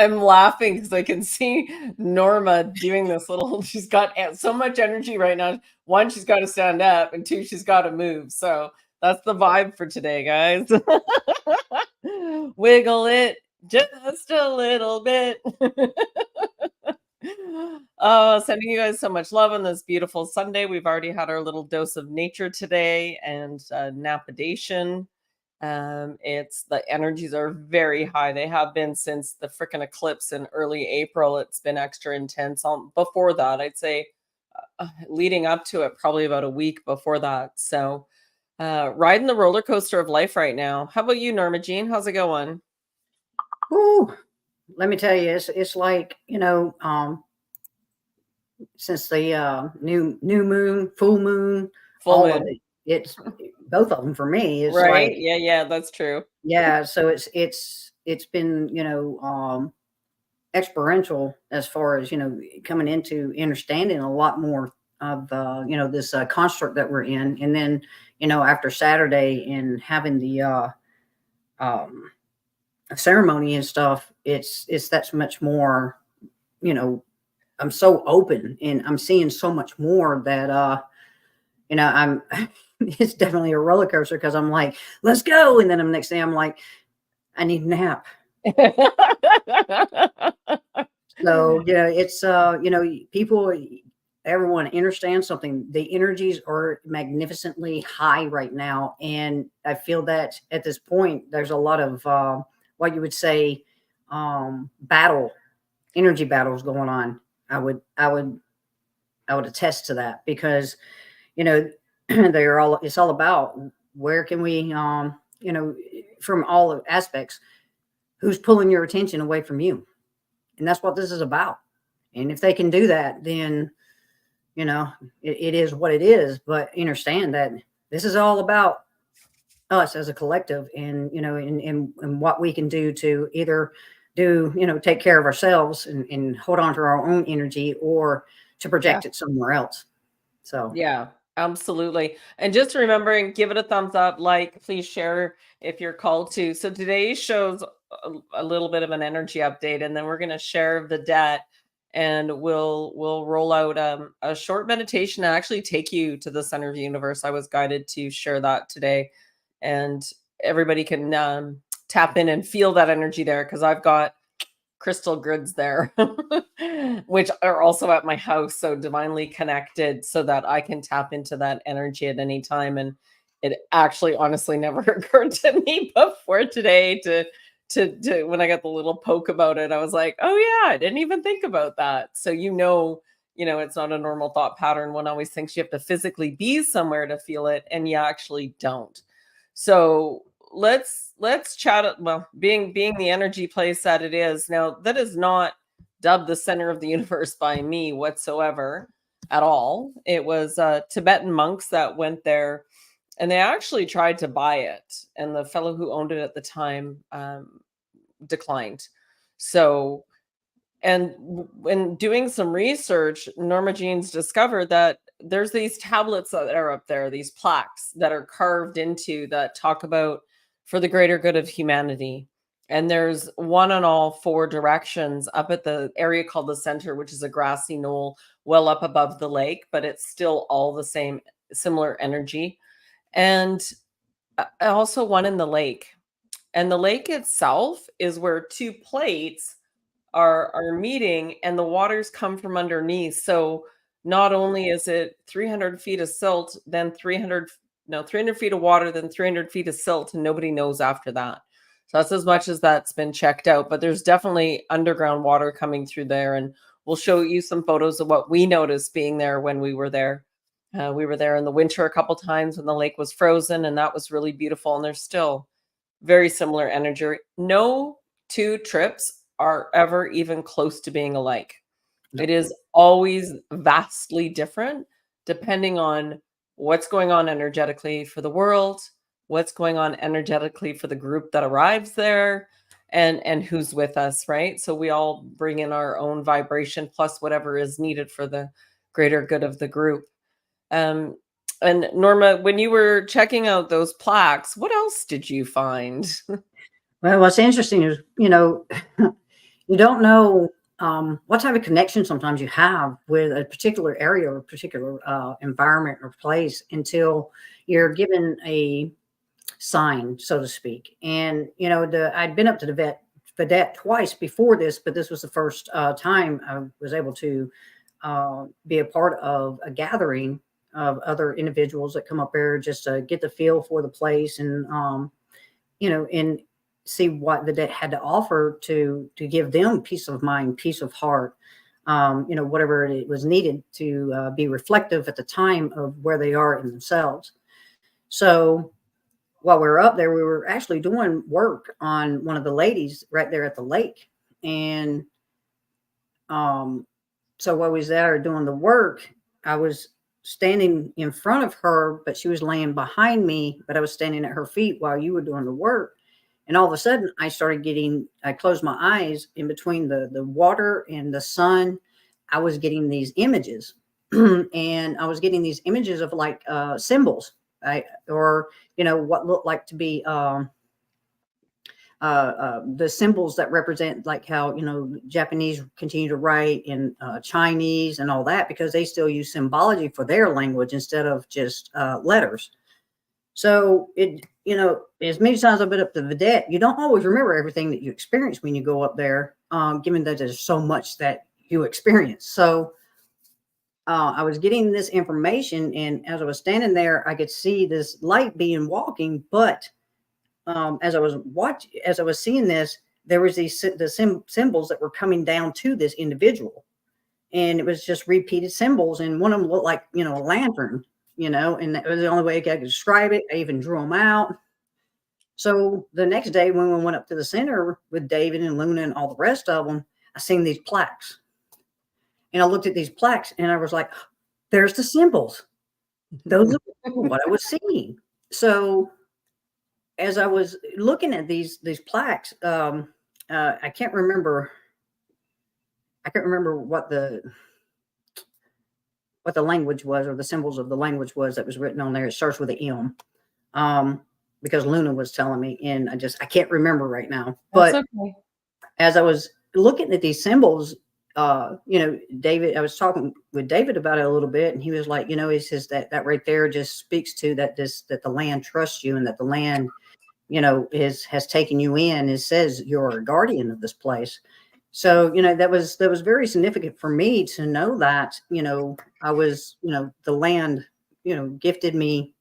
I'm laughing because I can see Norma doing this little. She's got so much energy right now. One, she's got to stand up, and two, she's got to move. So that's the vibe for today, guys. Wiggle it just a little bit. Oh, sending you guys so much love on this beautiful Sunday. We've already had our little dose of nature today and napadation. It's the energies are very high. They have been since the freaking eclipse in early April. It's been extra intense. Before that, I'd say leading up to it, probably about a week before that. So, riding the roller coaster of life right now. How about you, Norma Jean? How's it going? Ooh, let me tell you, it's like, since the new moon, full moon, Full all of moon, it. It's both of them for me. It's right? like, Yeah, that's true. yeah. So it's been, experiential as far as, coming into understanding a lot more of this construct that we're in. And then, after Saturday and having the um ceremony and stuff, it's that's much more, you know I'm so open and I'm seeing so much more that I'm it's definitely a roller coaster because I'm like, let's go. And then the next day I'm like, I need a nap. So, it's people, everyone understands something. The energies are magnificently high right now. And I feel that at this point there's a lot of what you would say energy battles going on. I would attest to that because, you know, it's all about where can we, from all aspects, who's pulling your attention away from you. And that's what this is about. And if they can do that, then, it is what it is. But understand that this is all about us as a collective and, and what we can do to either take care of ourselves and hold on to our own energy or to Yeah. project it somewhere else. So, Yeah, absolutely. And just remember and give it a thumbs up, like, please share if you're called to. So today shows a little bit of an energy update, and then we're going to share Vidette, and we'll roll out a short meditation and actually take you to the center of the universe. I was guided to share that today, and everybody can tap in and feel that energy there because I've got crystal grids there, which are also at my house. So divinely connected so that I can tap into that energy at any time. And it actually honestly never occurred to me before today to when I got the little poke about it, I was like, oh yeah, I didn't even think about that. So it's not a normal thought pattern. One always thinks you have to physically be somewhere to feel it, and you actually don't. So let's chat. Well, being the energy place that it is now, that is not dubbed the center of the universe by me whatsoever at all. It was Tibetan monks that went there, and they actually tried to buy it, and the fellow who owned it at the time declined. So, and when doing some research, Norma Jean's discovered that there's these tablets that are up there, these plaques that are carved into that talk about for the greater good of humanity. And there's one on all four directions up at the area called the center, which is a grassy knoll well up above the lake, but it's still all the same, similar energy. And also one in the lake. And the lake itself is where two plates are meeting, and the waters come from underneath. So not only is it 300 feet of silt, then 300 feet of water, then 300 feet of silt, and nobody knows after that. So that's as much as that's been checked out. But there's definitely underground water coming through there, and we'll show you some photos of what we noticed being there when we were there. We were there in the winter a couple times when the lake was frozen, and that was really beautiful. And there's still very similar energy. No two trips are ever even close to being alike. It is always vastly different depending on what's going on energetically for the world, what's going on energetically for the group that arrives there, and who's with us, right? So we all bring in our own vibration plus whatever is needed for the greater good of the group. And Norma, when you were checking out those plaques, what else did you find? well, what's interesting is, You don't know what type of connection sometimes you have with a particular area or a particular environment or place until you're given a sign, so to speak. And I'd been up to the Vidette twice before this, but this was the first time I was able to be a part of a gathering of other individuals that come up there just to get the feel for the place and and see what the debt had to offer to give them peace of mind, peace of heart, whatever it was needed to be reflective at the time of where they are in themselves. So while we were up there, we were actually doing work on one of the ladies right there at the lake. And so while I was there doing the work, I was standing in front of her, but she was laying behind me, but I was standing at her feet while you were doing the work. And all of a sudden I closed my eyes in between the water and the sun. I was getting these images and I was getting these images of like symbols, or what looked like to be the symbols that represent like how Japanese continue to write in Chinese and all that, because they still use symbology for their language instead of just letters. So as many times I've been up to Vidette, you don't always remember everything that you experience when you go up there, given that there's so much that you experience. So I was getting this information, and as I was standing there, I could see this light being walking, but as I was seeing this, there was symbols that were coming down to this individual, and it was just repeated symbols. And one of them looked like a lantern, and that was the only way I could describe it. I even drew them out. So the next day, when we went up to the center with David and Luna and all the rest of them, I seen these plaques, and I looked at these plaques, and I was like, "There's the symbols. Those are what I was seeing." So as I was looking at these plaques, I can't remember what the language was, or the symbols of the language was that was written on there. It starts with an M, because Luna was telling me, and I can't remember right now. But okay. As I was looking at these symbols, David, I was talking with David about it a little bit, and he was like, he says that right there just speaks to that the land trusts you, and that the land has taken you in. It says you're a guardian of this place. So, that was very significant for me to know that, I was, the land, gifted me,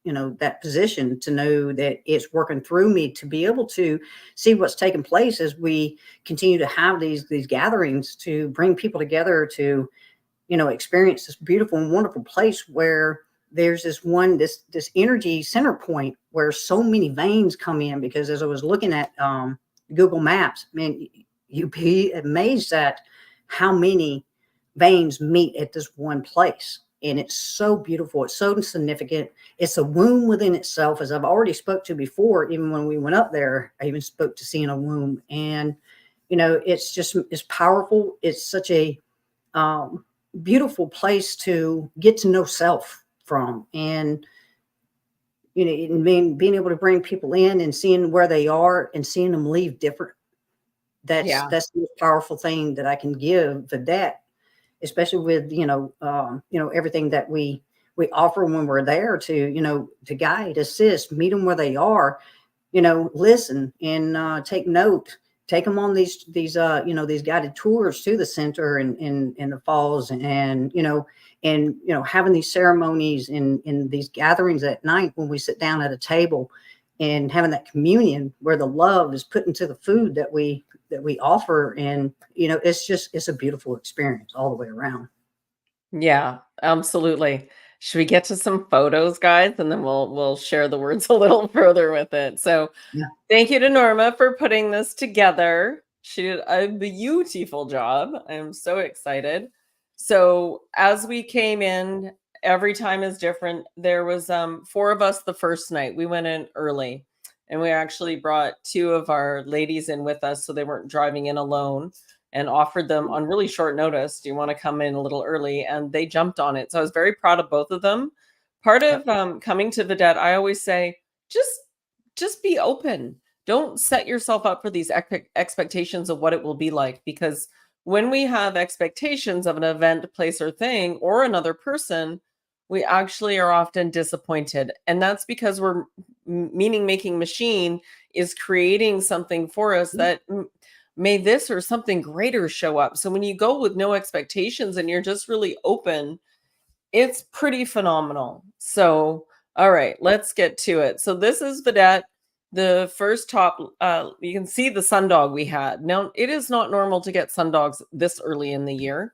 that position to know that it's working through me to be able to see what's taking place as we continue to have these gatherings to bring people together to, experience this beautiful and wonderful place where there's this energy center point where so many veins come in. Because as I was looking at Google Maps, man, you'd be amazed at how many veins meet at this one place. And it's so beautiful. It's so significant. It's a womb within itself, as I've already spoke to before. Even when we went up there, I even spoke to seeing a womb. And, it's powerful. It's such a beautiful place to get to know self from. And, being able to bring people in and seeing where they are and seeing them leave different. That's the most powerful thing that I can give the debt, especially with everything that we offer when we're there to to guide, assist, meet them where they are, listen and take note, take them on these guided tours to the center and in the falls, and having these ceremonies in these gatherings at night when we sit down at a table and having that communion where the love is put into the food that we offer. And it's a beautiful experience all the way around. Yeah, absolutely. Should we get to some photos, guys, and then we'll share the words a little further with it. So, Yeah. thank you to Norma for putting this together. She did a beautiful job. I'm so excited. So, as we came in, every time is different. There was four of us the first night. We went in early, and we actually brought two of our ladies in with us so they weren't driving in alone, and offered them on really short notice, do you want to come in a little early? And they jumped on it. So I was very proud of both of them. Part of coming to Vidette, I always say, just be open, don't set yourself up for these expectations of what it will be like, because when we have expectations of an event, place, or thing, or another person, we actually are often disappointed. And that's because we're meaning making machine is creating something for us that may this or something greater show up. So when you go with no expectations and you're just really open, it's pretty phenomenal. So, all right, let's get to it. So this is Vidette. The first top, you can see the sundog we had. Now, it is not normal to get sundogs this early in the year,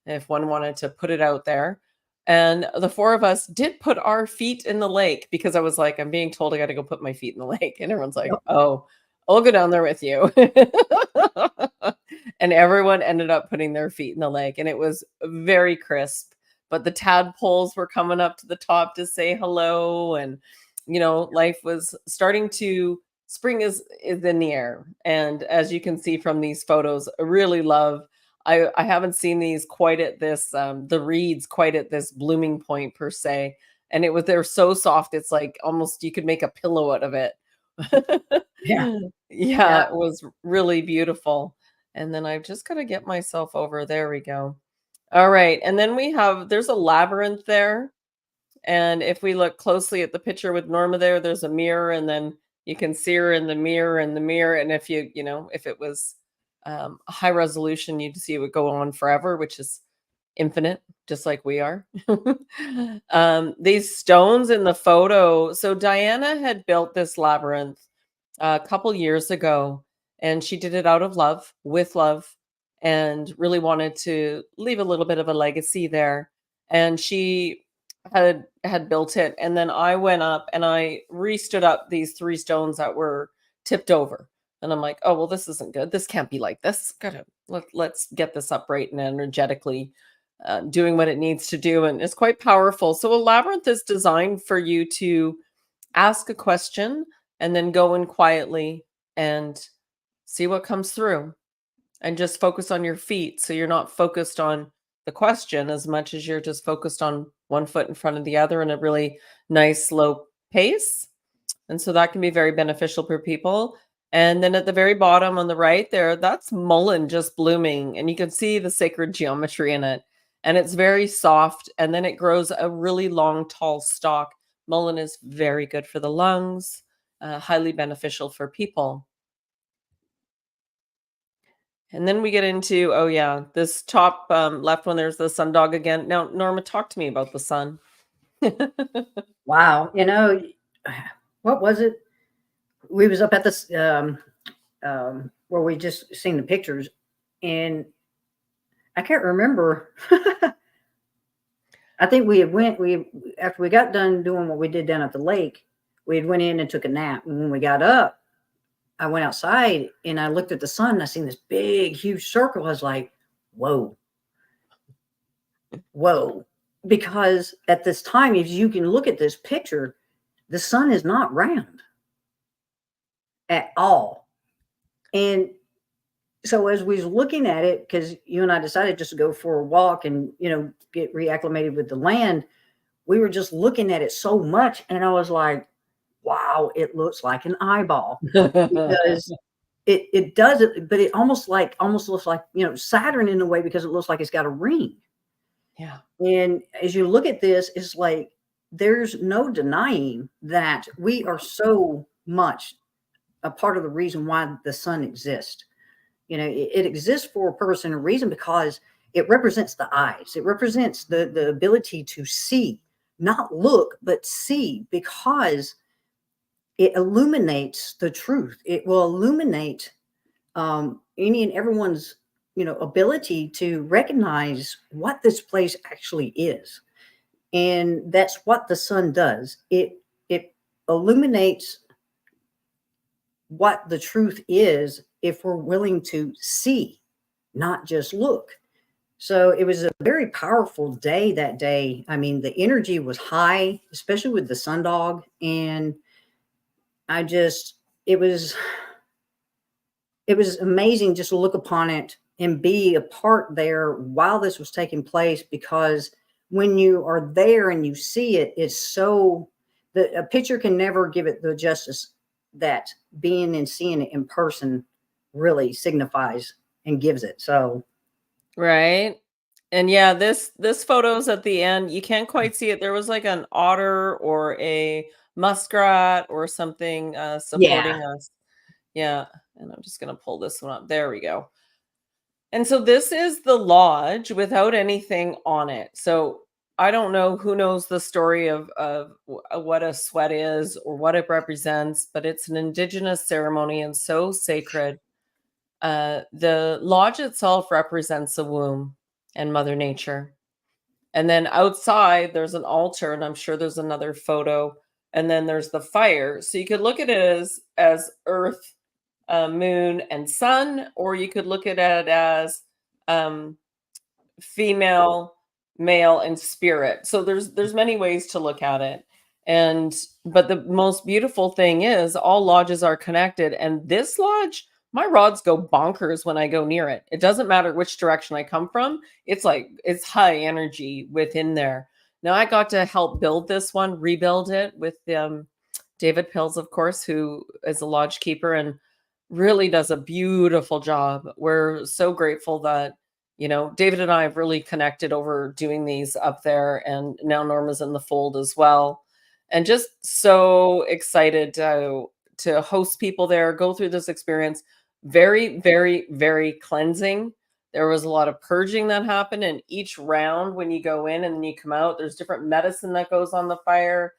if one wanted to put it out there. And the four of us did put our feet in the lake because I was like, I'm being told I got to go put my feet in the lake. And everyone's like, Yep. oh, I'll go down there with you. And everyone ended up putting their feet in the lake, and it was very crisp. But the tadpoles were coming up to the top to say hello. And, life was starting to, spring is in the air. And as you can see from these photos, I really love, I haven't seen these quite at this, the reeds quite at this blooming point per se. And they're so soft. It's like almost you could make a pillow out of it. Yeah. Yeah, Yeah. it was really beautiful. And then I've just got to get myself over. There we go. All right. And then there's a labyrinth there. And if we look closely at the picture with Norma there, there's a mirror, and then you can see her in the mirror and the mirror. And if if it was a high resolution, you'd see it would go on forever, which is infinite, just like we are. These stones in the photo. So Diana had built this labyrinth a couple years ago, and she did it out of love, with love, and really wanted to leave a little bit of a legacy there. And she had built it, and then I went up and I re-stood up these three stones that were tipped over. And I'm like, oh well, this isn't good. This can't be like this. Let's get this upright and energetically doing what it needs to do. And it's quite powerful. So a labyrinth is designed for you to ask a question and then go in quietly and see what comes through, and just focus on your feet. So you're not focused on the question as much as you're just focused on one foot in front of the other in a really nice, slow pace. And so that can be very beneficial for people. And then at the very bottom on the right there, that's mullein just blooming. And you can see the sacred geometry in it. And it's very soft. And then it grows a really long, tall stalk. Mullein is very good for the lungs, highly beneficial for people. And then we get into, oh yeah, this top left one, there's the sundog again. Now, Norma, talk to me about the sun. Wow. What was it? We was up at this where we just seen the pictures, and I can't remember. I think we after we got done doing what we did down at the lake, we had went in and took a nap. And when we got up, I went outside and I looked at the sun and I seen this big, huge circle. I was like, whoa, whoa. Because at this time, if you can look at this picture, the sun is not round at all. And so as we was looking at it, because you and I decided just to go for a walk and, get reacclimated with the land, we were just looking at it so much. And I was like, wow, it looks like an eyeball, because it does it, but it almost looks like, Saturn in a way, because it looks like it's got a ring. Yeah. And as you look at this, it's like there's no denying that we are so much a part of the reason why the sun exists. It exists for a purpose and a reason, because it represents the eyes. It represents the ability to see, not look, but see, because it illuminates the truth. It will illuminate any and everyone's, ability to recognize what this place actually is. And that's what the sun does. It illuminates what the truth is if we're willing to see, not just look. So it was a very powerful day that day. I mean, the energy was high, especially with the sundog. And it was amazing just to look upon it and be a part there while this was taking place, because when you are there and you see it, it's so, a picture can never give it the justice that being and seeing it in person really signifies and gives it. So Right. And yeah, this photo's at the end. You can't quite see it. There was like an otter or a muskrat or something yeah. supporting us. Yeah. And I'm just gonna pull this one up. There we go. And so this is the lodge without anything on it. So I don't know who knows the story of what a sweat is or what it represents, but it's an indigenous ceremony and so sacred. The lodge itself represents the womb and Mother Nature. And then outside, there's an altar, and I'm sure there's another photo. And then there's the fire. So you could look at it as earth, moon, and sun, or you could look at it as um, female, male, and spirit. So there's many ways to look at it. And but the most beautiful thing is all lodges are connected. And this lodge, my rods go bonkers when I go near it. It doesn't matter which direction I come from. It's like it's high energy within there. Now I got to help build this one, rebuild it with David Pills, of course, who is a lodge keeper and really does a beautiful job. We're so grateful that David and I have really connected over doing these up there, and now Norma's in the fold as well. And just so excited to host people there, go through this experience. Very, very, very cleansing. There was a lot of purging that happened, and each round when you go in and then you come out, there's different medicine that goes on the fire,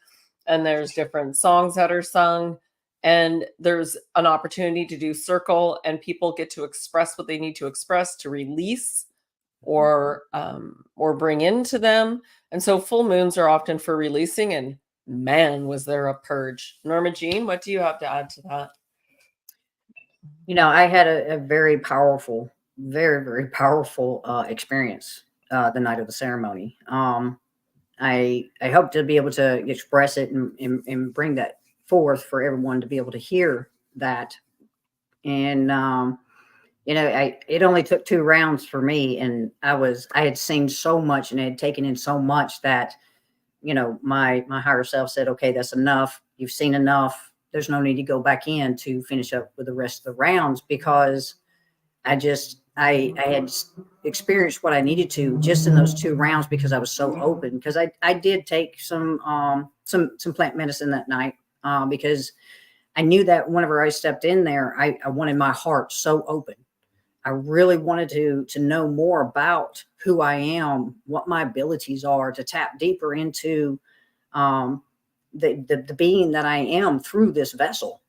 and there's different songs that are sung, and there's an opportunity to do circle, and people get to express what they need to express to release or bring into them. And so full moons are often for releasing, and man, was there a purge. Norma Jean, what do you have to add to that? I had a very powerful, very, very powerful experience the night of the ceremony. I hope to be able to express it and bring that forth for everyone to be able to hear that. And it only took 2 rounds for me, and I had seen so much and I had taken in so much that my higher self said, okay, that's enough. You've seen enough. There's no need to go back in to finish up with the rest of the rounds, because I had experienced what I needed to just in those 2 rounds, because I was so open. Because I did take some plant medicine that night, because I knew that whenever I stepped in there, I wanted my heart so open. I really wanted to know more about who I am, what my abilities are, to tap deeper into the being that I am through this vessel.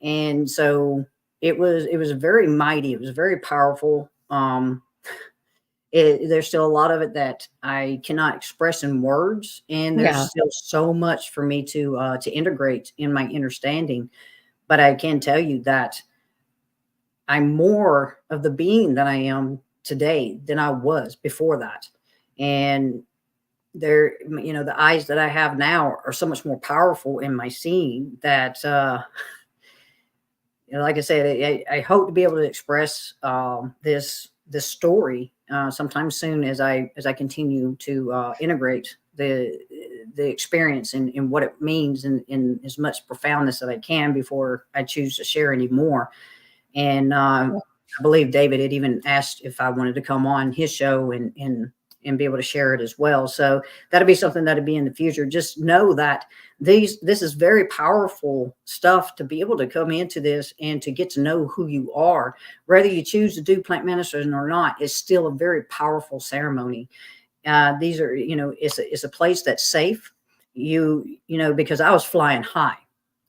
And so it was very mighty. It was very powerful. There's still a lot of it that I cannot express in words, and there's Yeah. still so much for me to integrate in my understanding. But I can tell you that I'm more of the being that I am today than I was before that. And the eyes that I have now are so much more powerful in my seeing that, like I said, I hope to be able to express this story sometime soon, as I continue to integrate the experience and what it means in as much profoundness that I can before I choose to share anymore. And I believe David had even asked if I wanted to come on his show and be able to share it as well. So that'll be something that'll be in the future. Just know that this is very powerful stuff to be able to come into this and to get to know who you are. Whether you choose to do plant medicine or not, is still a very powerful ceremony. These are, it's a place that's safe. Because I was flying high.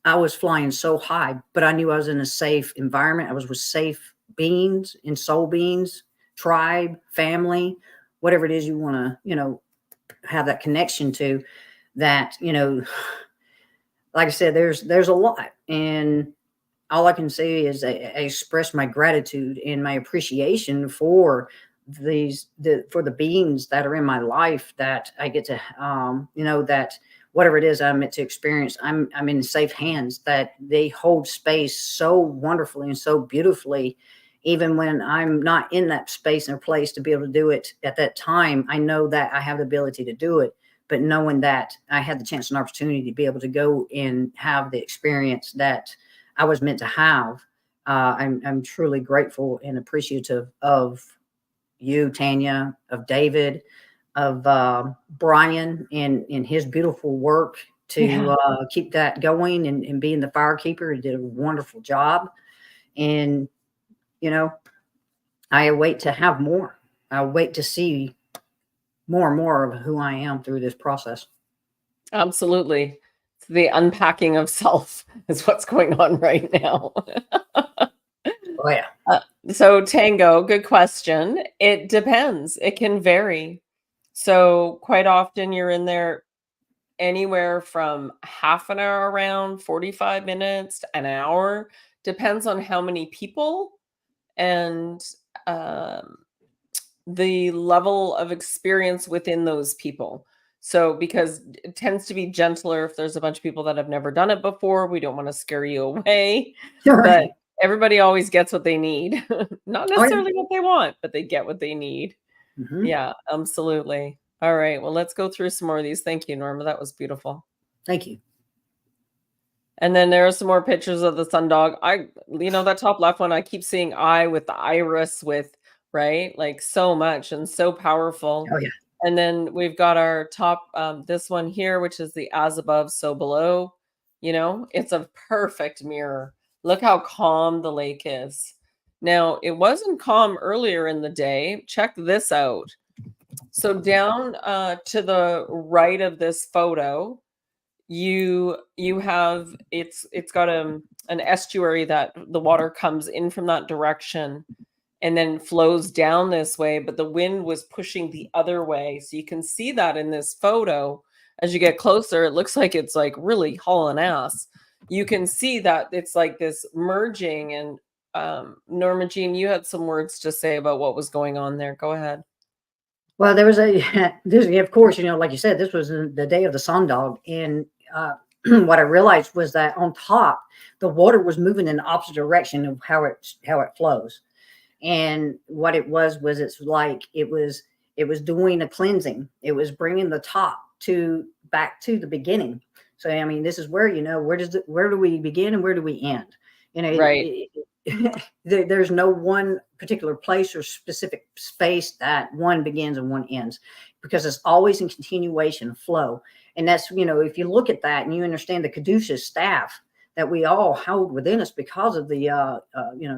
I was flying so high, but I knew I was in a safe environment. I was with safe beings and soul beings, tribe, family, whatever it is you want to, have that connection to. That, like I said, there's a lot, and all I can say is I express my gratitude and my appreciation for for the beings that are in my life, that I get to, that whatever it is I'm meant to experience, I'm in safe hands, that they hold space so wonderfully and so beautifully. Even when I'm not in that space and place to be able to do it at that time, I know that I have the ability to do it. But knowing that I had the chance and opportunity to be able to go and have the experience that I was meant to have. I'm truly grateful and appreciative of you, Tanya, of David, of Brian, and his beautiful work to Yeah. keep that going, and being the fire keeper. He did a wonderful job. And, you know, I await to have more. I wait to see more and more of who I am through this process. Absolutely. It's the unpacking of self is what's going on right now. Oh, yeah. So Tango, good question. It depends. It can vary. So quite often you're in there anywhere from half an hour around, 45 minutes, an hour, depends on how many people and um, the level of experience within those people. So, because it tends to be gentler if there's a bunch of people that have never done it before, we don't want to scare you away, All but right. everybody always gets what they need. Not Oh, yeah. necessarily what they want, but they get what they need. Hmm. Yeah, absolutely. All right, well, let's go through some more of these. Thank you, Norma. That was beautiful. Thank you. And then there are some more pictures of the sundog. That top left one, I keep seeing eye with the iris with, right? Like so much and so powerful. Oh, yeah. And then we've got our top, this one here, which is the as above, so below. It's a perfect mirror. Look how calm the lake is. Now, it wasn't calm earlier in the day. Check this out. So down to the right of this photo, you have it's got an estuary that the water comes in from that direction and then flows down this way, but the wind was pushing the other way. So you can see that in this photo. As you get closer, it looks like it's like really hauling ass. You can see that it's like this merging. And Norma Jean, you had some words to say about what was going on there. Go ahead. Well, there was of course, like you said, this was the day of the sundog. And what I realized was that on top, the water was moving in the opposite direction of how it flows. And what it was it's like it was doing a cleansing. It was bringing the top to back to the beginning. So I mean, this is where, where do we begin and where do we end? Right. There's no one particular place or specific space that one begins and one ends, because it's always in continuation flow. And that's, if you look at that and you understand the Caduceus staff that we all hold within us because of the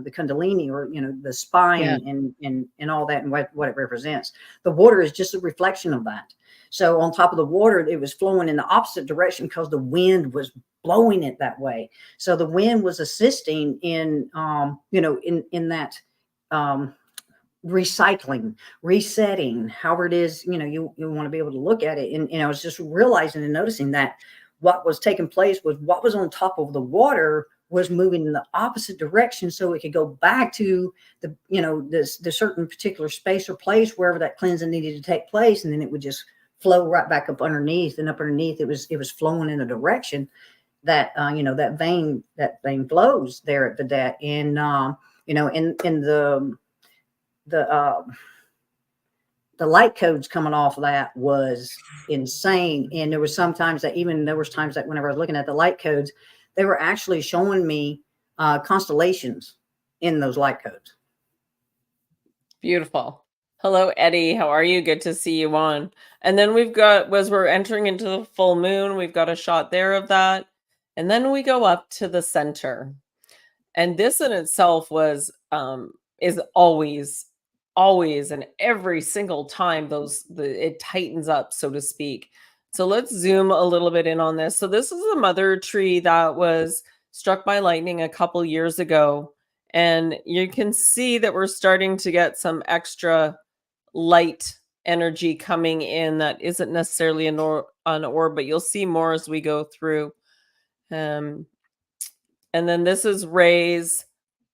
the kundalini, or the Yeah. spine, and all that, and what it represents. The water is just a reflection of that. So on top of the water, it was flowing in the opposite direction because the wind was blowing it that way. So the wind was assisting in in that recycling, resetting, however it is, you want to be able to look at it. And I was just realizing and noticing that what was taking place was what was on top of the water was moving in the opposite direction, so it could go back to the certain particular space or place wherever that cleansing needed to take place, and then it would just flow right back up underneath. And up underneath, it was flowing in a direction that that vein flows there at Vidette. And in the the light codes coming off of that was insane. And there was times that whenever I was looking at the light codes, they were actually showing me constellations in those light codes. Beautiful. Hello, Eddie. How are you? Good to see you on. And then we're entering into the full moon, we've got a shot there of that. And then we go up to the center. And this in itself is always and every single time it tightens up, so to speak. So let's zoom a little bit in on this. So this is a mother tree that was struck by lightning a couple years ago. And you can see that we're starting to get some extra light energy coming in that isn't necessarily an orb, but you'll see more as we go through. And then this is Ray's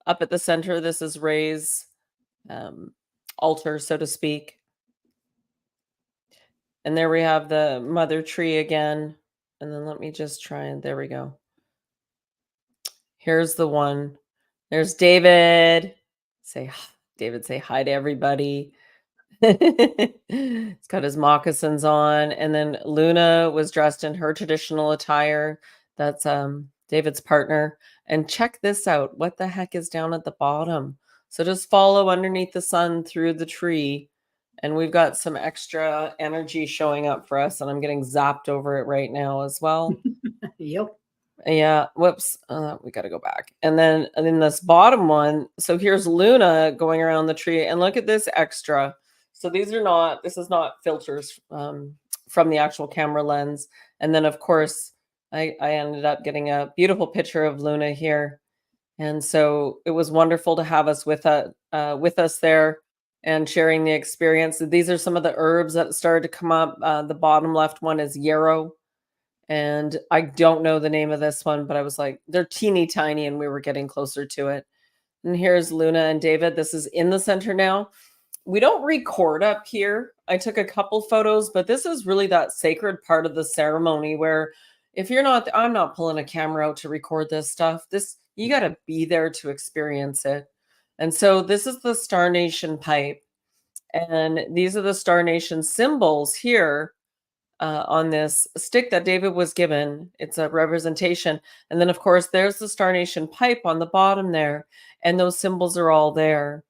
up at the center. This is Ray's altar, so to speak. And there we have the mother tree again. And then let me just try and there we go. Here's the one. There's David. David, say hi to everybody. He's got his moccasins on. And then Luna was dressed in her traditional attire. That's David's partner. And check this out. What the heck is down at the bottom? So just follow underneath the sun through the tree, and we've got some extra energy showing up for us, and I'm getting zapped over it right now as well. Yep. Yeah, whoops. We got to go back. And then this bottom one, so here's Luna going around the tree, and look at this extra. So this is not filters from the actual camera lens. And then of course, I ended up getting a beautiful picture of Luna here. And so it was wonderful to have us with us there and sharing the experience. These are some of the herbs that started to come up. The bottom left one is yarrow. And I don't know the name of this one, but I was like, they're teeny tiny, and we were getting closer to it. And here's Luna and David. This is in the center now. We don't record up here. I took a couple photos, but this is really that sacred part of the ceremony where if you're not, I'm not pulling a camera out to record this stuff. You got to be there to experience it. And so this is the Star Nation pipe. And these are the Star Nation symbols here on this stick that David was given. It's a representation. And then, of course, there's the Star Nation pipe on the bottom there. And those symbols are all there.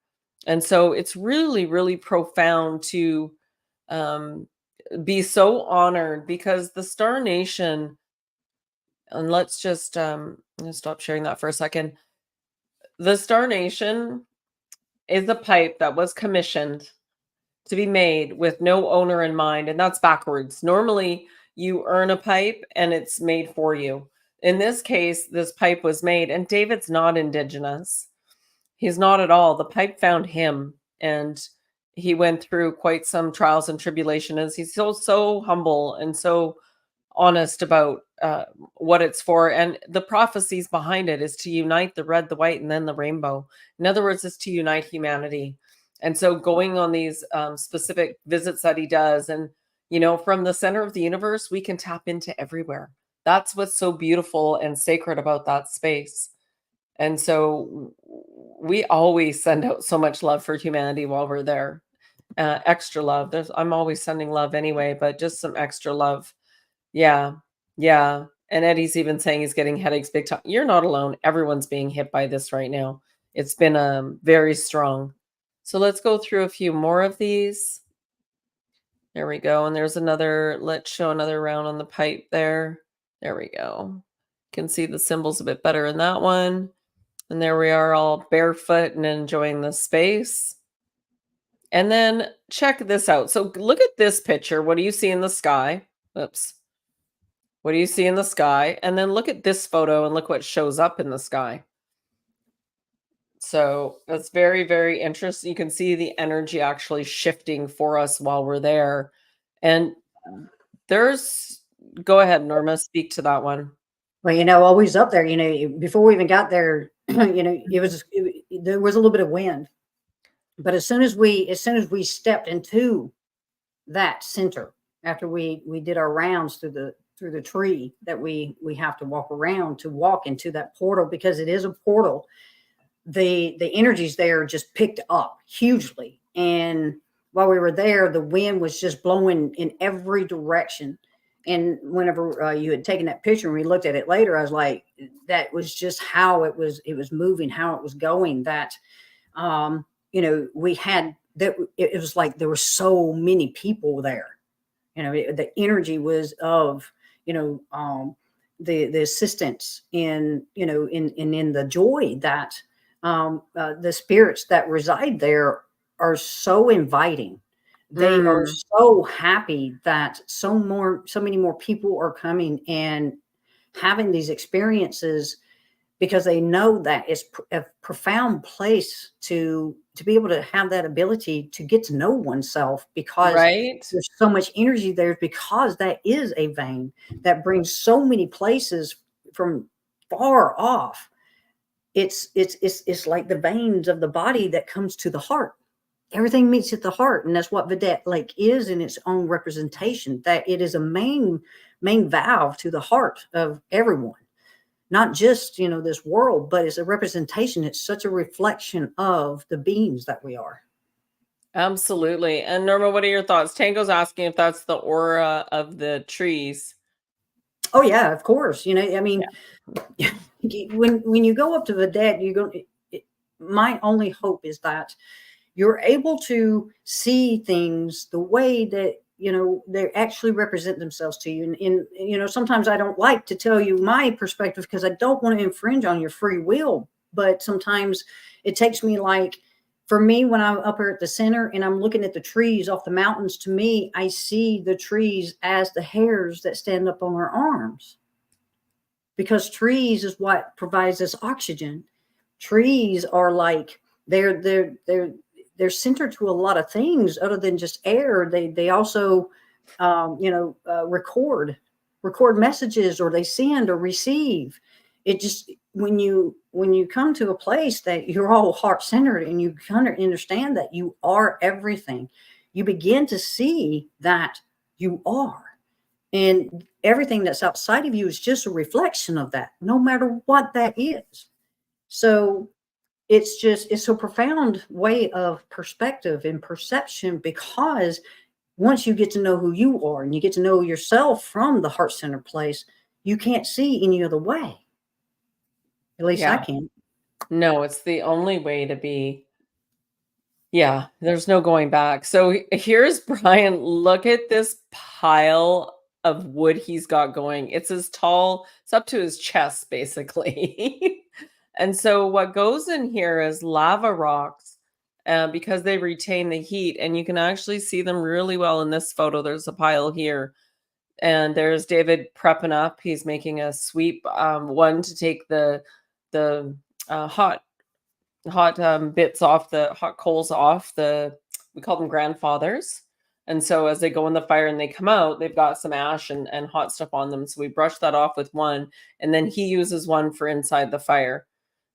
And so it's really, really profound to be so honored because the Star Nation, and let's just stop sharing that for a second. The Star Nation is a pipe that was commissioned to be made with no owner in mind, and that's backwards. Normally, you earn a pipe and it's made for you. In this case, this pipe was made, and David's not Indigenous. He's not at all. The pipe found him, and he went through quite some trials and tribulations. He's so humble and so honest about what it's for, and the prophecies behind it is to unite the red, the white, and then the rainbow. In other words, it's to unite humanity. And so going on these specific visits that he does, and from the center of the universe, we can tap into everywhere. That's what's so beautiful and sacred about that space. And so we always send out so much love for humanity while we're there. Extra love. I'm always sending love anyway, but just some extra love. Yeah. Yeah. And Eddie's even saying he's getting headaches big time. You're not alone. Everyone's being hit by this right now. It's been very strong. So let's go through a few more of these. There we go. And there's another, let's show another round on the pipe there. There we go. You can see the symbols a bit better in that one. And there we are all barefoot and enjoying the space. And then check this out. So look at this picture. What do you see in the sky? Oops. What do you see in the sky? And then look at this photo and look what shows up in the sky. So that's very, very interesting. You can see the energy actually shifting for us while we're there. And go ahead, Norma, speak to that one. Well, always up there, before we even got there, there was a little bit of wind. But as soon as we stepped into that center, after we did our rounds through the tree that we have to walk around to walk into that portal, because it is a portal, the energies there just picked up hugely. And while we were there, the wind was just blowing in every direction. And whenever you had taken that picture and we looked at it later, I was like, that was just how it was moving, how it was going. That we had that. It was like there were so many people there. The energy was of the assistance in the joy that the spirits that reside there are so inviting. They are so happy that so many more people are coming and having these experiences, because they know that it's a profound place to be able to have that ability to get to know oneself, because there's so much energy there, because that is a vein that brings so many places from far off. It's like the veins of the body that comes to the heart. Everything meets at the heart, and that's what Vidette Lake is in its own representation. That it is a main valve to the heart of everyone, not just this world, but it's a representation. It's such a reflection of the beings that we are. Absolutely. And Norma, what are your thoughts? Tango's asking if that's the aura of the trees. Oh yeah, of course. I mean, when you go up to Vidette, you go. My only hope is that you're able to see things the way that they actually represent themselves to you. And sometimes I don't like to tell you my perspective because I don't want to infringe on your free will. But sometimes it takes me, like, for me, when I'm up here at the center and I'm looking at the trees off the mountains, to me, I see the trees as the hairs that stand up on their arms, because trees is what provides us oxygen. Trees are like, they're centered to a lot of things other than just air. They also record messages, or they send or receive. It just, when you come to a place that you're all heart centered and you kind of understand that you are everything, you begin to see that you are, and everything that's outside of you is just a reflection of that, no matter what that is. So it's a profound way of perspective and perception, because once you get to know who you are and you get to know yourself from the heart center place, you can't see any other way. At least I Yeah. can. No, it's the only way to be. Yeah, there's no going back. So here's Brian. Look at this pile of wood he's got going. It's as tall, it's up to his chest, basically. And so what goes in here is lava rocks, because they retain the heat. And you can actually see them really well in this photo. There's a pile here. And there's David prepping up. He's making a sweep, one to take the hot bits off, the hot coals off the, we call them grandfathers. And so as they go in the fire and they come out, they've got some ash and hot stuff on them. So we brush that off with one, and then he uses one for inside the fire.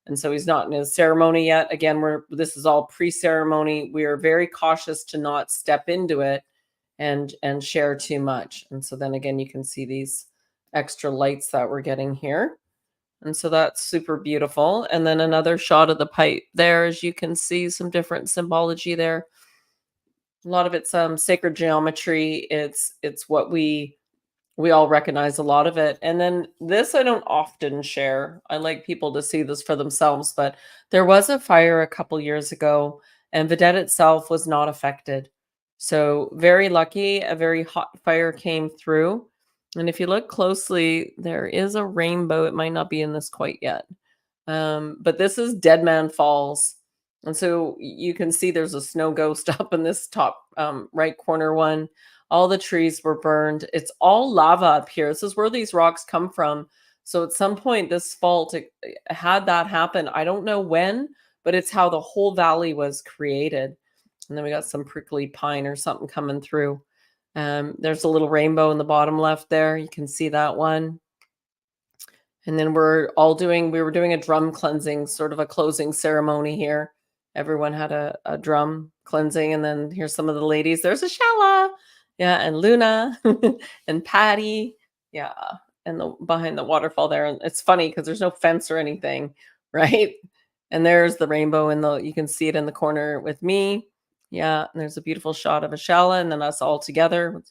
And so he's not in his ceremony yet. Again, this is all pre-ceremony. We are very cautious to not step into it and share too much. And so then again, you can see these extra lights that we're getting here. And so that's super beautiful. And then another shot of the pipe there, as you can see some different symbology there. A lot of it's sacred geometry. It's what we all recognize, a lot of it. And then this I don't often share. I like people to see this for themselves, but there was a fire a couple years ago and Vidette itself was not affected. So very lucky, a very hot fire came through. And if you look closely, there is a rainbow. It might not be in this quite yet. But this is Deadman Falls. And so you can see there's a snow ghost up in this top right corner one. All the trees were burned. It's all lava up here. This is where these rocks come from. So at some point, this fault had that happen. I don't know when, but it's how the whole valley was created. And then we got some prickly pine or something coming through. There's a little rainbow in the bottom left there. You can see that one. And then we were doing a drum cleansing, sort of a closing ceremony here. Everyone had a drum cleansing. And then here's some of the ladies. There's Ashella, yeah, and Luna and Patty. Yeah. And behind the waterfall there. And it's funny because there's no fence or anything, right? And there's the rainbow you can see it in the corner with me. Yeah. And there's a beautiful shot of Ashella and then us all together.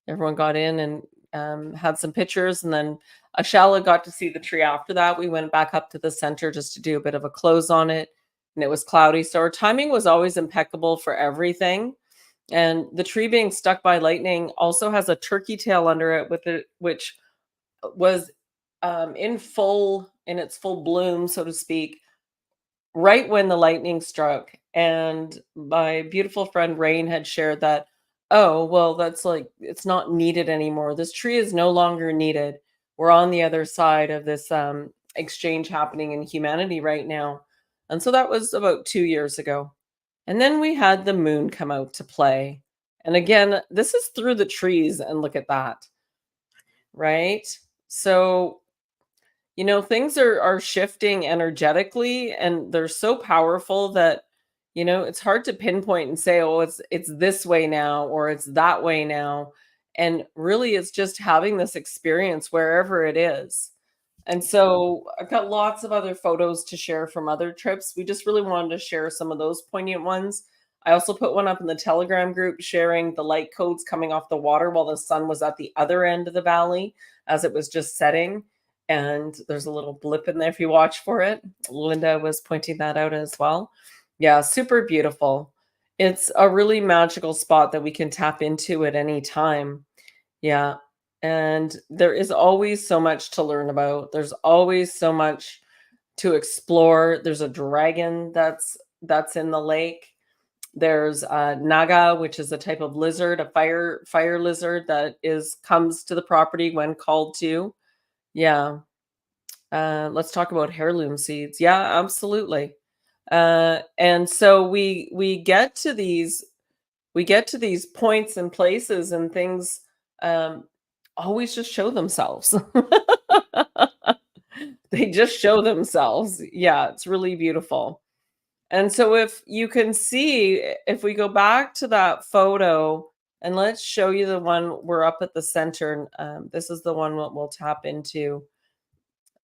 Everyone got in and had some pictures, and then Ashella got to see the tree after that. We went back up to the center just to do a bit of a close on it, and it was cloudy. So our timing was always impeccable for everything. And the tree being struck by lightning also has a turkey tail under it, which was in its full bloom, so to speak, right when the lightning struck. And my beautiful friend Rain had shared that, oh, well, that's like, it's not needed anymore. This tree is no longer needed. We're on the other side of this exchange happening in humanity right now. And so that was about 2 years ago. And then we had the moon come out to play. And again, this is through the trees, and look at that. Right? So things are shifting energetically, and they're so powerful that it's hard to pinpoint and say, oh, it's this way now or it's that way now. And really it's just having this experience wherever it is. And so I've got lots of other photos to share from other trips. We just really wanted to share some of those poignant ones. I also put one up in the Telegram group sharing the light codes coming off the water while the sun was at the other end of the valley as it was just setting. And there's a little blip in there if you watch for it. Linda was pointing that out as well. Yeah, super beautiful. It's a really magical spot that we can tap into at any time. Yeah. And there is always so much to learn about. There's always so much to explore. There's a dragon that's in the lake. There's naga, which is a type of lizard, a fire lizard that is comes to the property when called to. Yeah. Let's talk about heirloom seeds. Yeah, absolutely. And so we get to these points and places and things um, always just show themselves. They just show themselves. Yeah, it's really beautiful. And so if you can see, if we go back to that photo, and let's show you the one we're up at the center. This is the one we'll tap into.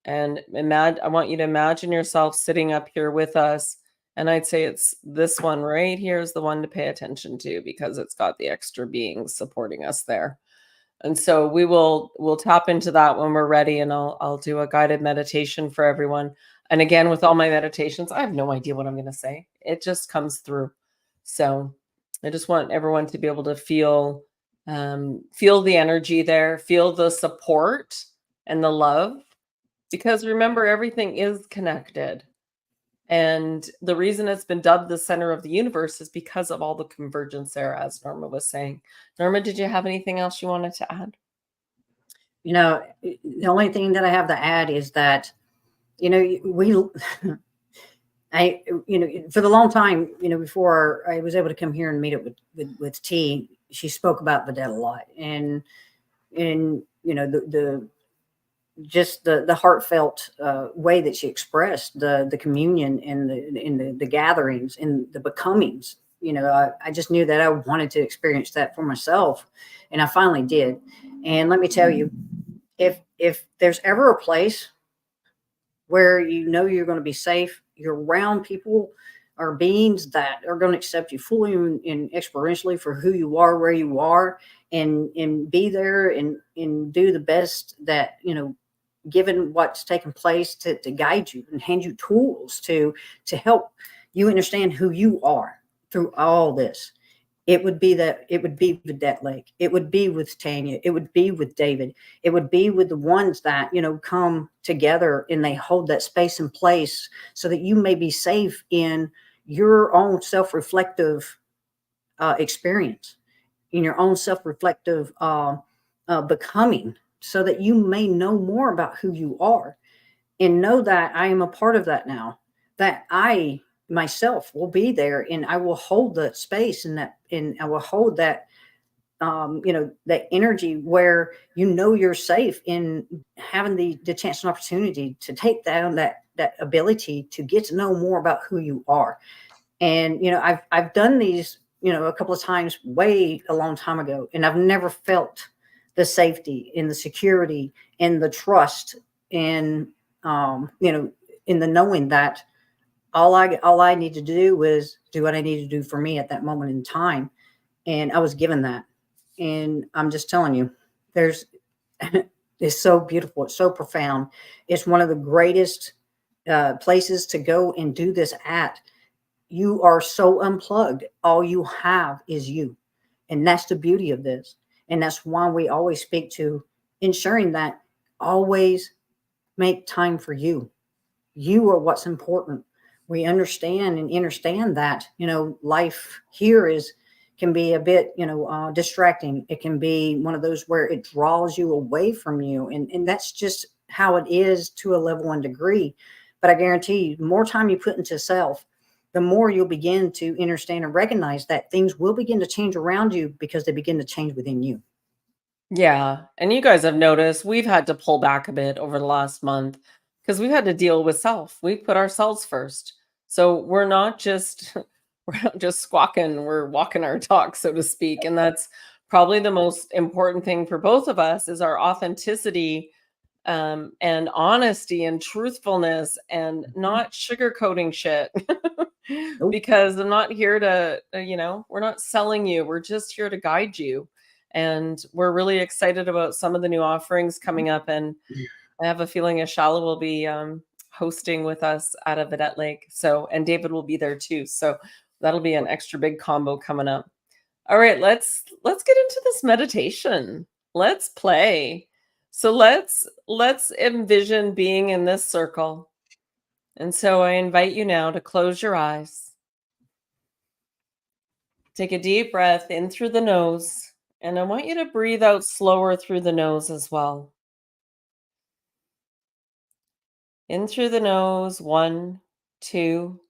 And I want you to imagine yourself sitting up here with us. And I'd say it's this one right here is the one to pay attention to because it's got the extra beings supporting us there. And so we'll tap into that when we're ready, and I'll do a guided meditation for everyone. And again, with all my meditations, I have no idea what I'm going to say. It just comes through. So I just want everyone to be able to feel the energy there, feel the support and the love, because remember, everything is connected. And the reason it's been dubbed the center of the universe is because of all the convergence there, as Norma was saying. Norma, did you have anything else you wanted to add? You know, the only thing that I have to add is that, for the long time, before I was able to come here and meet up with T, she spoke about Vidette a lot, and the just the heartfelt way that she expressed the communion and the gatherings and the becomings. I just knew that I wanted to experience that for myself, and I finally did. And let me tell you, if there's ever a place where you're going to be safe, you're around people or beings that are going to accept you fully and experientially for who you are, where you are, and be there and do the best that given what's taken place to guide you and hand you tools to help you understand who you are through all this. It would be Vidette Lake. It would be with Tanya. It would be with David. It would be with the ones that, come together and they hold that space and place so that you may be safe in your own self-reflective experience, in your own self-reflective becoming, so that you may know more about who you are and know that I am a part of that now, that I myself will be there and I will hold that space and I will hold that that energy where you're safe in having the chance and opportunity to take down that ability to get to know more about who you are. And I've done these a couple of times way a long time ago, and I've never felt the safety and the security and the trust and in the knowing that all I need to do is do what I need to do for me at that moment in time. And I was given that. And I'm just telling you, it's so beautiful. It's so profound. It's one of the greatest places to go and do this at. You are so unplugged. All you have is you. And that's the beauty of this. And that's why we always speak to ensuring that always make time for you. You are what's important. We understand that, life here can be a bit, distracting. It can be one of those where it draws you away from you. And that's just how it is to a level and degree. But I guarantee you, the more time you put into self, the more you'll begin to understand and recognize that things will begin to change around you because they begin to change within you. Yeah. And you guys have noticed we've had to pull back a bit over the last month because we've had to deal with self. We put ourselves first. So we're not just we're not just squawking, we're walking our talk, so to speak. And that's probably the most important thing for both of us is our authenticity and honesty and truthfulness and not sugarcoating shit. Nope. Because I'm not here to, we're not selling you. We're just here to guide you. And we're really excited about some of the new offerings coming up. And I have a feeling Ashala will be hosting with us out of Vidette Lake. So, and David will be there too. So that'll be an extra big combo coming up. All right, let's get into this meditation. Let's play. So let's envision being in this circle. And so I invite you now to close your eyes. Take a deep breath in through the nose, and I want you to breathe out slower through the nose as well. In through the nose, 1, 2,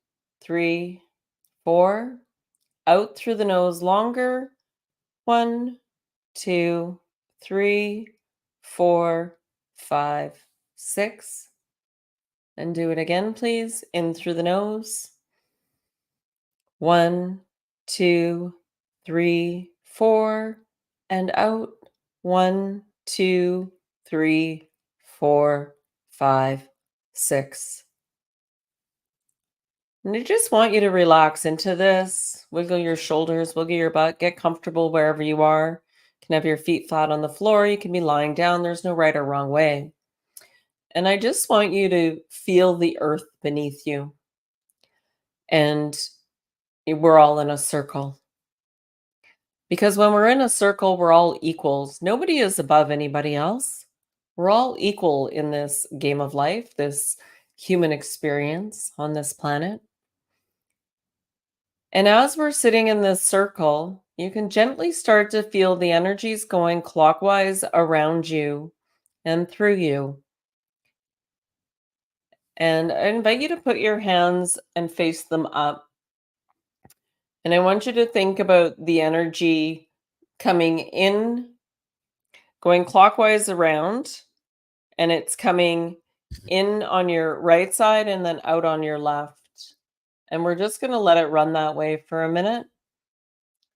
3, 4. Out through the nose longer, 1, 2, 3, 4, 5, 6. And do it again, please. In through the nose. 1, 2, 3, 4. And out. 1, 2, 3, 4, 5, 6. And I just want you to relax into this. Wiggle your shoulders, wiggle your butt, get comfortable wherever you are. You can have your feet flat on the floor. You can be lying down. There's no right or wrong way. And I just want you to feel the earth beneath you. And we're all in a circle. Because when we're in a circle, we're all equals. Nobody is above anybody else. We're all equal in this game of life, this human experience on this planet. And as we're sitting in this circle, you can gently start to feel the energies going clockwise around you and through you. And I invite you to put your hands and face them up. And I want you to think about the energy coming in, going clockwise around, and it's coming in on your right side and then out on your left. And we're just going to let it run that way for a minute.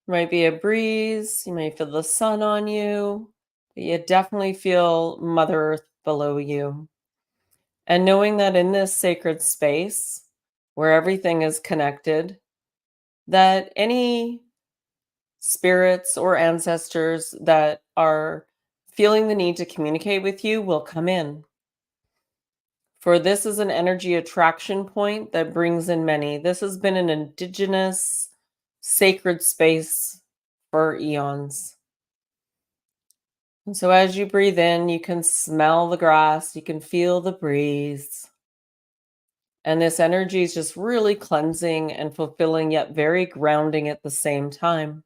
Might be a breeze, you might feel the sun on you, but you definitely feel Mother Earth below you. And knowing that in this sacred space where everything is connected, that any spirits or ancestors that are feeling the need to communicate with you will come in. For this is an energy attraction point that brings in many. This has been an indigenous sacred space for eons. And so as you breathe in, you can smell the grass, you can feel the breeze. And this energy is just really cleansing and fulfilling, yet very grounding at the same time.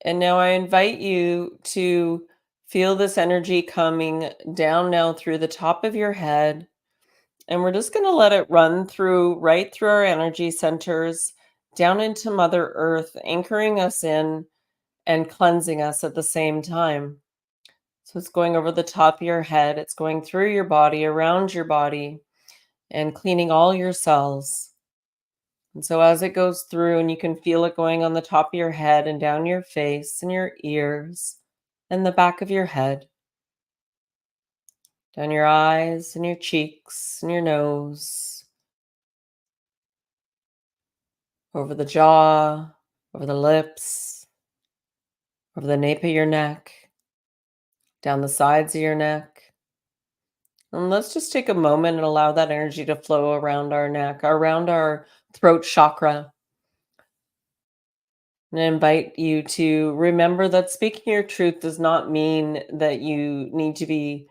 And now I invite you to feel this energy coming down now through the top of your head. And we're just going to let it run through, right through our energy centers, down into Mother Earth, anchoring us in and cleansing us at the same time. So it's going over the top of your head, it's going through your body, around your body, and cleaning all your cells. And so as it goes through, and you can feel it going on the top of your head and down your face and your ears and the back of your head, down your eyes and your cheeks and your nose, over the jaw, over the lips, over the nape of your neck, down the sides of your neck. And let's just take a moment and allow that energy to flow around our neck, around our throat chakra. And I invite you to remember that speaking your truth does not mean that you need to be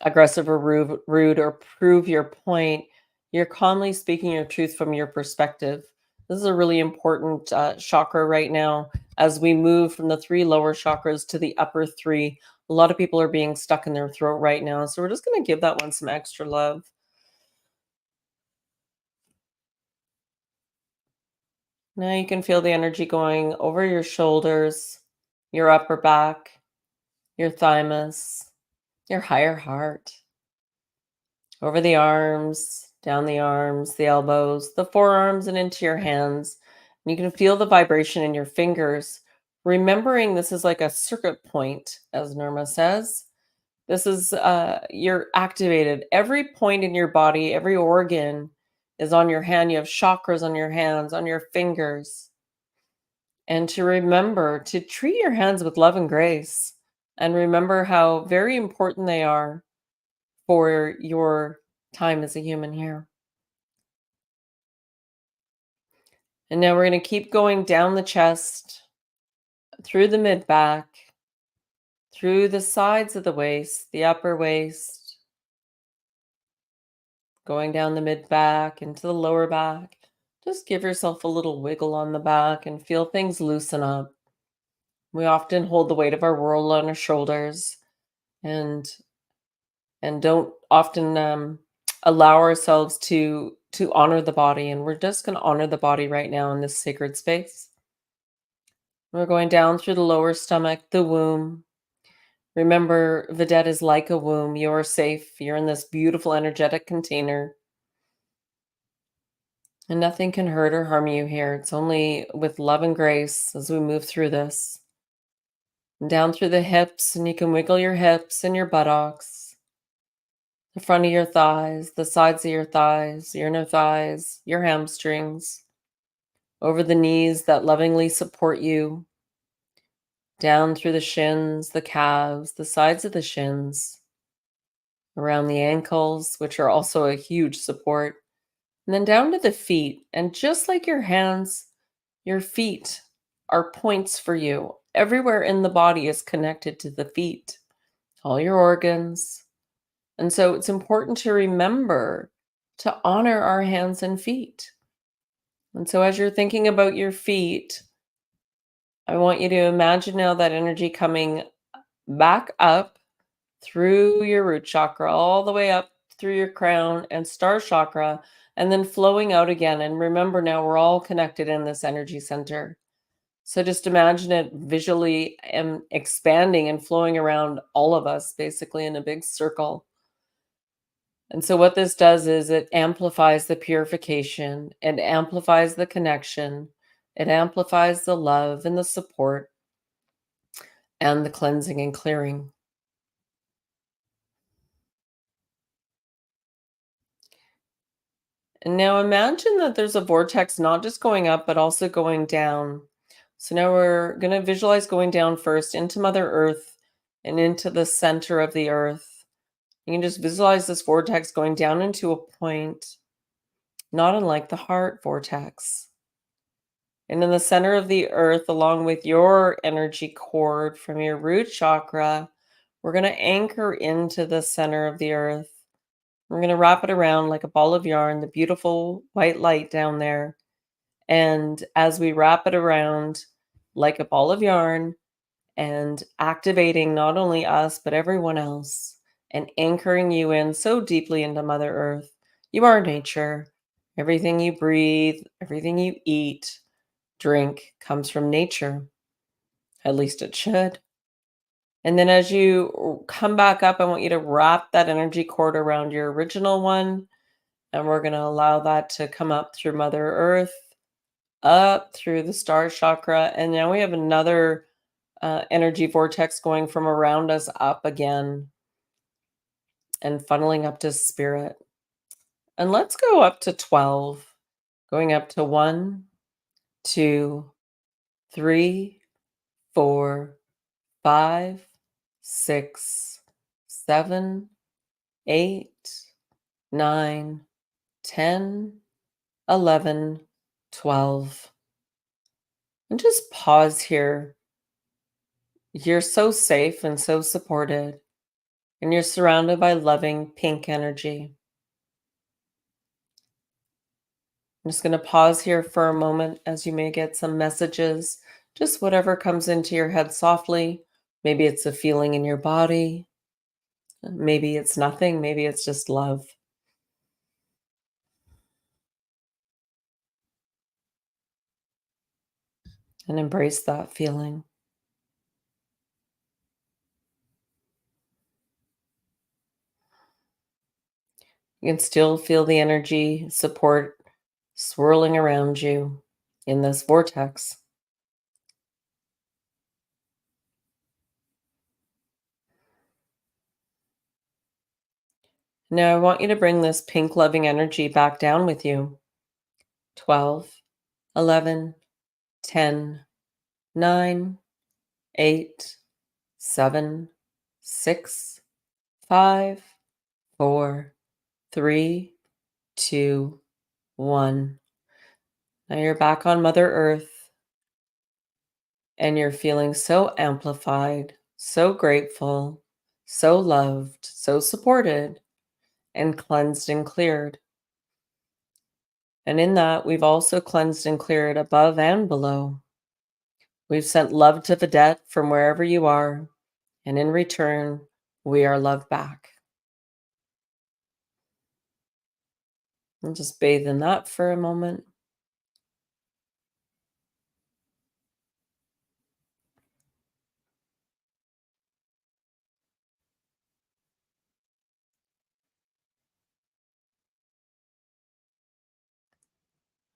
aggressive or rude or prove your point. You're calmly speaking your truth from your perspective. This is a really important chakra right now as we move from the 3 lower chakras to the upper 3. A lot of people are being stuck in their throat right now. So we're just going to give that one some extra love. Now you can feel the energy going over your shoulders, your upper back, your thymus, your higher heart, over the arms, down the arms, the elbows, the forearms, and into your hands. And you can feel the vibration in your fingers, remembering this is like a circuit point, as Norma says. This is, you're activated. Every point in your body, every organ is on your hand. You have chakras on your hands, on your fingers. And to remember to treat your hands with love and grace. And remember how very important they are for your time as a human here. And now we're going to keep going down the chest, through the mid back, through the sides of the waist, the upper waist, going down the mid back into the lower back. Just give yourself a little wiggle on the back and feel things loosen up. We often hold the weight of our world on our shoulders and don't often allow ourselves to honor the body. And we're just going to honor the body right now in this sacred space. We're going down through the lower stomach, the womb. Remember, Vidette is like a womb. You're safe. You're in this beautiful energetic container. And nothing can hurt or harm you here. It's only with love and grace as we move through this. And down through the hips, and you can wiggle your hips and your buttocks, the front of your thighs, the sides of your inner thighs, your hamstrings, over the knees that lovingly support you, down through the shins, the calves, the sides of the shins, around the ankles, which are also a huge support, and then down to the feet. And just like your hands, your feet are points for you. Everywhere in the body is connected to the feet, all your organs. And so it's important to remember to honor our hands and feet. And so as you're thinking about your feet, I want you to imagine now that energy coming back up through your root chakra, all the way up through your crown and star chakra, and then flowing out again. And remember, now we're all connected in this energy center. So just imagine it visually expanding and flowing around all of us, basically in a big circle. And so what this does is it amplifies the purification, it amplifies the connection, it amplifies the love and the support and the cleansing and clearing. And now imagine that there's a vortex not just going up, but also going down. So now we're going to visualize going down first into Mother Earth and into the center of the earth. You can just visualize this vortex going down into a point, not unlike the heart vortex. And in the center of the earth, along with your energy cord from your root chakra, we're going to anchor into the center of the earth. We're going to wrap it around like a ball of yarn, the beautiful white light down there. And as we wrap it around like a ball of yarn and activating not only us, but everyone else, and anchoring you in so deeply into Mother Earth, you are nature. Everything you breathe, everything you eat, drink comes from nature. At least it should. And then as you come back up, I want you to wrap that energy cord around your original one. And we're going to allow that to come up through Mother Earth, up through the star chakra. And now we have another energy vortex going from around us up again and funneling up to spirit. And let's go up to 12, going up to 1, 2, 3, 4, 5, 6, 7, 8, 9, 10, 11, 12. And just pause here. You're so safe and so supported, and you're surrounded by loving pink energy. I'm just going to pause here for a moment as you may get some messages, just whatever comes into your head softly. Maybe it's a feeling in your body. Maybe it's nothing. Maybe it's just love. And embrace that feeling. You can still feel the energy support swirling around you in this vortex. Now I want you to bring this pink loving energy back down with you. 12, 11, 10, 9, 8, 7, 6, 5, 4, 3, 2, 1. Now you're back on Mother Earth and you're feeling so amplified, so grateful, so loved, so supported, and cleansed and cleared. And in that, we've also cleansed and cleared above and below. We've sent love to Vidette from wherever you are, and in return, we are loved back. And just bathe in that for a moment.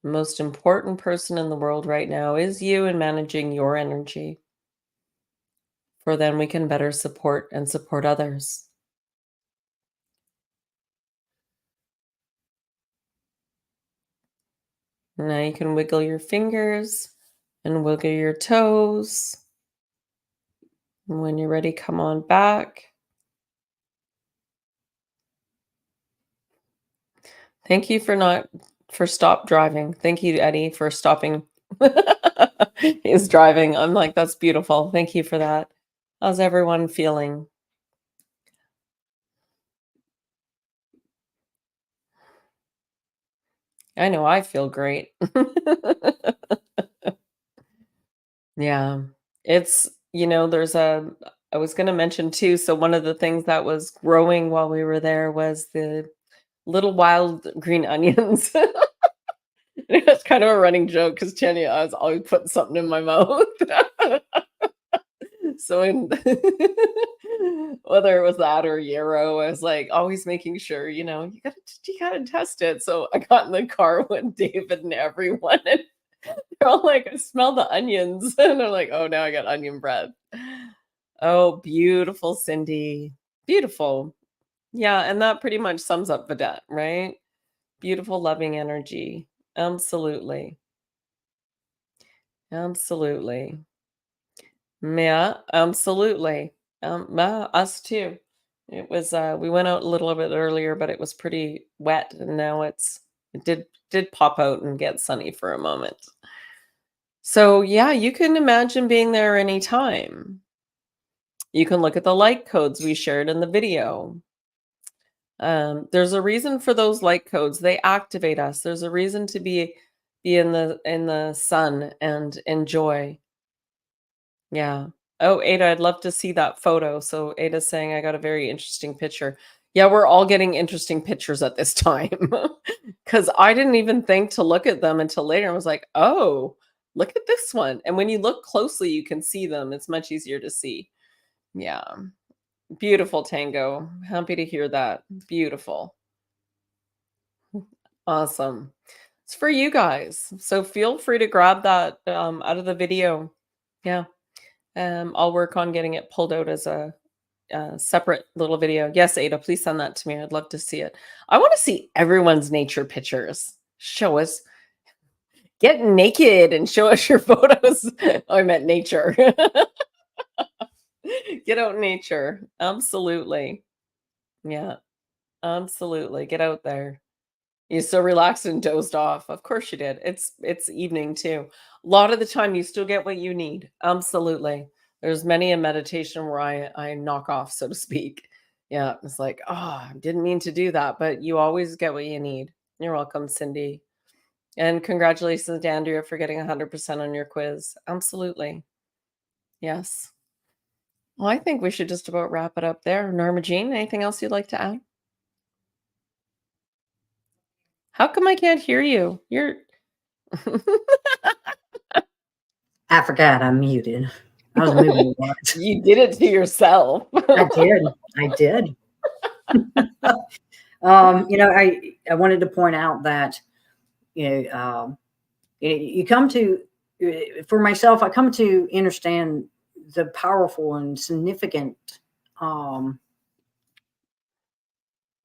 The most important person in the world right now is you in managing your energy, for then we can better support and support others. Now you can wiggle your fingers and wiggle your toes. And when you're ready, come on back. Thank you for stop driving. Thank you, Eddie, for stopping. He's driving. I'm like, that's beautiful. Thank you for that. How's everyone feeling? I know I feel great. Yeah. It's, I was going to mention too. So, one of the things that was growing while we were there was the little wild green onions. It was kind of a running joke because Jenny, I was always putting something in my mouth. So, whether it was that or yarrow, I was like always making sure, you gotta test it. So I got in the car with David and everyone, and they're all like, I smell the onions. And I'm like, oh, now I got onion breath. Oh, beautiful, Cindy. Beautiful. Yeah. And that pretty much sums up Vidette, right? Beautiful, loving energy. Absolutely. Absolutely. Yeah, absolutely. Yeah, us too. It was we went out a little bit earlier, but it was pretty wet and now it did pop out and get sunny for a moment. So yeah, you can imagine being there anytime. You can look at the light codes we shared in the video. There's a reason for those light codes. They activate us. There's a reason to be in the sun and enjoy. Yeah. Oh, Ada, I'd love to see that photo. So Ada's saying I got a very interesting picture. Yeah, we're all getting interesting pictures at this time because I didn't even think to look at them until later. I was like, oh, look at this one. And when you look closely, you can see them. It's much easier to see. Yeah. Beautiful tango. Happy to hear that. Beautiful. Awesome. It's for you guys. So feel free to grab that out of the video. Yeah. I'll work on getting it pulled out as a separate little video. Yes, Ada, please send that to me. I'd love to see it. I want to see everyone's nature pictures. Show us. Get naked and show us your photos. Oh, I meant nature. Get out in nature. Absolutely. Yeah, absolutely. Get out there. You so relaxed and dozed off. Of course you did. It's evening too. A lot of the time you still get what you need. Absolutely. There's many a meditation where I knock off, so to speak. Yeah, it's like, oh, I didn't mean to do that, but you always get what you need. You're welcome, Cindy. And congratulations, Andrea, for getting 100% on your quiz. Absolutely. Yes. Well, I think we should just about wrap it up there. Norma Jean, anything else you'd like to add? How come I can't hear you? You're I forgot I'm muted. I was moving a lot. You did it to yourself. I did. I did. I wanted to point out that you come to for myself. I come to understand the powerful and significant um,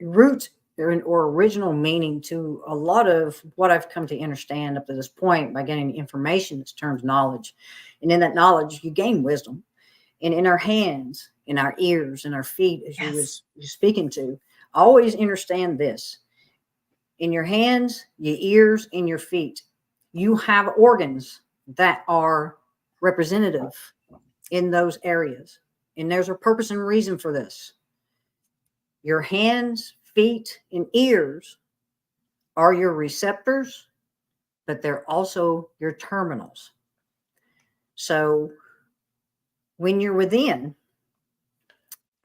root or original meaning to a lot of what I've come to understand up to this point by getting information that terms knowledge, and in that knowledge you gain wisdom. and in our hands, in our ears, in our feet, as you Yes. was speaking to. Always understand this. In your hands, your ears, and your feet, you have organs that are representative in those areas. And there's a purpose and reason for this. Your hands, feet, and ears are your receptors, but they're also your terminals. So when you're within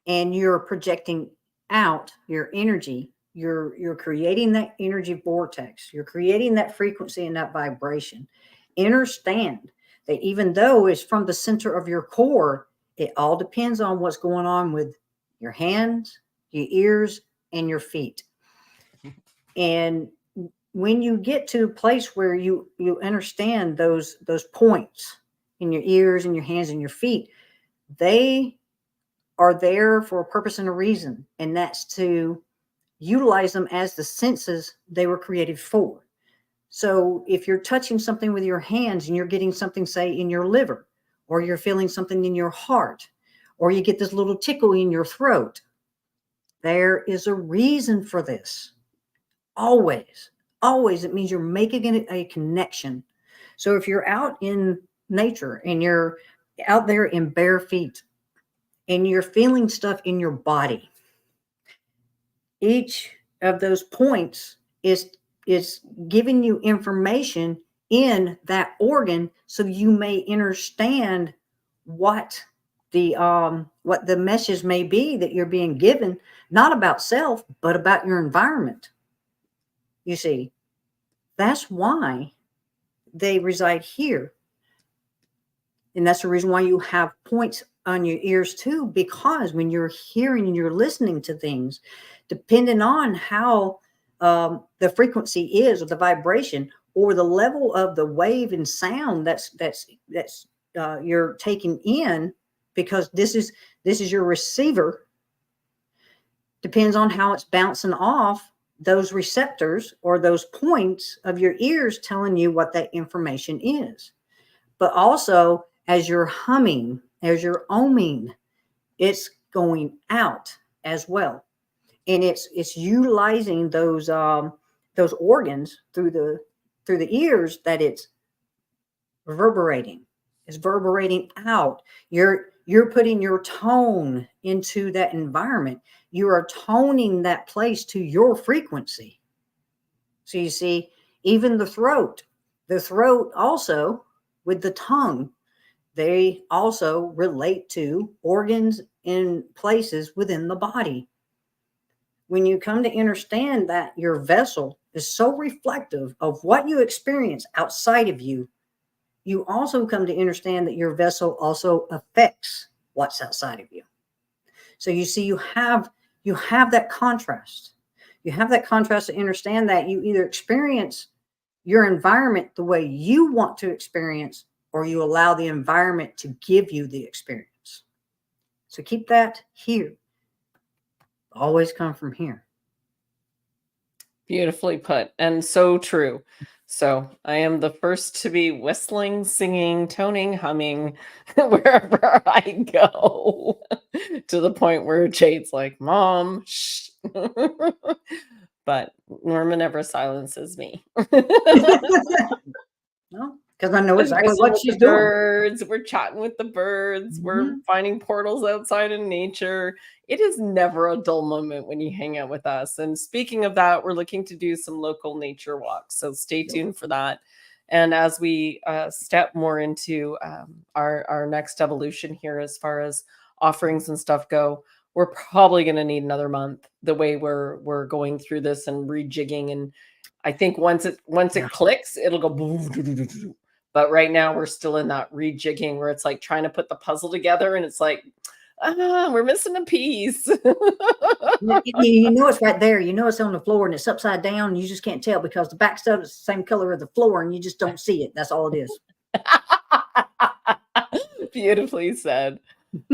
and you're projecting out your energy, you're creating that energy vortex, you're creating that frequency and that vibration. Understand that even though it's from the center of your core, it all depends on what's going on with your hands, your ears, and your feet. And when you get to a place where you understand those points in your ears and your hands and your feet, they are there for a purpose and a reason, and that's to utilize them as the senses they were created for. So if you're touching something with your hands and you're getting something, say, in your liver, or you're feeling something in your heart, or you get this little tickle in your throat, there is a reason for this. Always, always. It means you're making a connection. So if you're out in nature and you're out there in bare feet and you're feeling stuff in your body, each of those points is giving you information in that organ so you may understand what the message may be that you're being given, not about self, but about your environment. You see, that's why they reside here. And that's the reason why you have points on your ears too, because when you're hearing and you're listening to things, depending on how the frequency is, or the vibration, or the level of the wave and sound that's you're taking in, because this is your receiver, depends on how it's bouncing off those receptors or those points of your ears, telling you what that information is. But also, as you're humming, as you're oming, it's going out as well, and it's utilizing those organs through the ears, that it's reverberating. It's reverberating out. You're putting your tone into that environment. You are toning that place to your frequency. So you see, even the throat also, with the tongue, they also relate to organs in places within the body. When you come to understand that your vessel is so reflective of what you experience outside of you, you also come to understand that your vessel also affects what's outside of you. So you see, you have that contrast. You have that contrast to understand that you either experience your environment the way you want to experience, or you allow the environment to give you the experience. So keep that here. Always come from here. Beautifully put, and so true. So I am the first to be whistling, singing, toning, humming wherever I go, to the point where Jade's like, "Mom, shh." But Norma never silences me. No, because I know exactly Whistling what with she's the doing. birds, we're chatting with the birds, we're finding portals outside in nature. It is never a dull moment when you hang out with us. And speaking of that, we're looking to do some local nature walks, so stay tuned for that. And as we step more into our next evolution here, as far as offerings and stuff go, we're probably going to need another month, the way we're going through this and rejigging. And I think once it Yeah. clicks, it'll go. But right now we're still in that rejigging where it's like trying to put the puzzle together, and it's like, we're missing a piece. You know it's right there. You know it's on the floor and it's upside down. And you just can't tell because the back stuff is the same color as the floor, and you just don't see it. That's all it is. Beautifully said.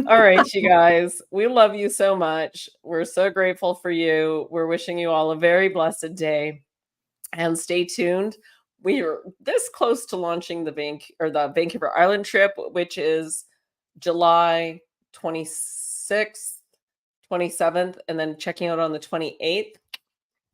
All right, you guys, we love you so much. We're so grateful for you. We're wishing you all a very blessed day, and stay tuned. We are this close to launching the Vancouver Island trip, which is July 26th, 27th, and then checking out on the 28th.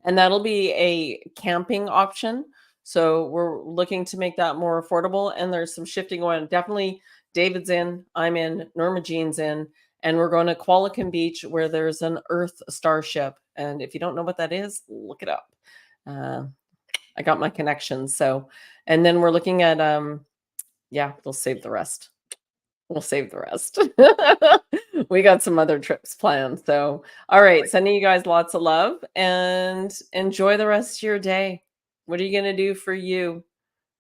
And that'll be a camping option. So we're looking to make that more affordable. And there's some shifting going on. Definitely David's in, I'm in, Norma Jean's in, and we're going to Qualicum Beach where there's an Earth starship. And if you don't know what that is, look it up. I got my connections. So, and then we're looking at, yeah, we'll save the rest. We'll save the rest. We got some other trips planned. So, all right, sending you guys lots of love and enjoy the rest of your day. What are you going to do for you?